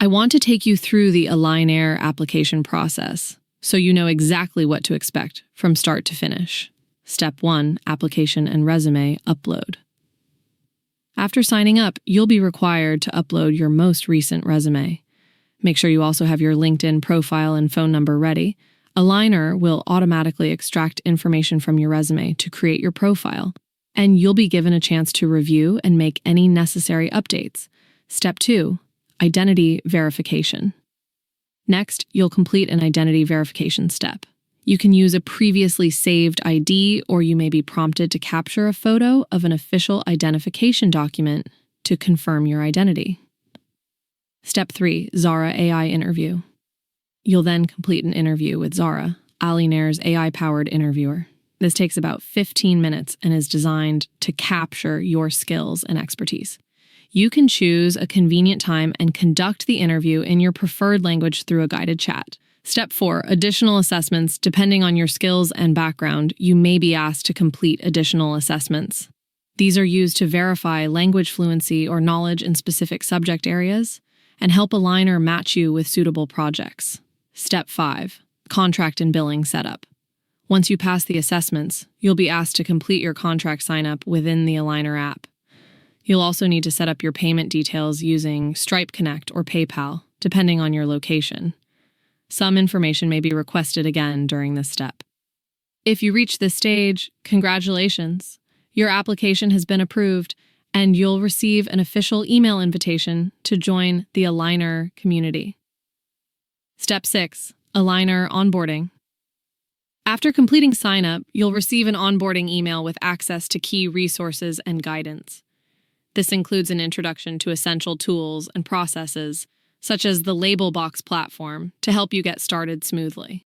I want to take you through the Alignerr application process so you know exactly what to expect from start to finish. Step 1, application and resume upload. After signing up, you'll be required to upload your most recent resume. Make sure you also have your LinkedIn profile and phone number ready. Alignerr will automatically extract information from your resume to create your profile, and you'll be given a chance to review and make any necessary updates. Step 2, identity verification. Next, you'll complete an identity verification step. You can use a previously saved ID, or you may be prompted to capture a photo of an official identification document to confirm your identity. Step 3, Zara AI interview. You'll then complete an interview with Zara, Alignerr's AI-powered interviewer. This takes about 15 minutes and is designed to capture your skills and expertise. You can choose a convenient time and conduct the interview in your preferred language through a guided chat. Step 4, additional assessments. Depending on your skills and background, you may be asked to complete additional assessments. These are used to verify language fluency or knowledge in specific subject areas and help Alignerr match you with suitable projects. Step 5, contract and billing setup. Once you pass the assessments, you'll be asked to complete your contract sign-up within the Alignerr app. You'll also need to set up your payment details using Stripe Connect or PayPal, depending on your location. Some information may be requested again during this step. If you reach this stage, congratulations! Your application has been approved, and you'll receive an official email invitation to join the Alignerr community. Step 6, Alignerr onboarding. After completing sign-up, you'll receive an onboarding email with access to key resources and guidance. This includes an introduction to essential tools and processes, such as the Label Box platform, to help you get started smoothly.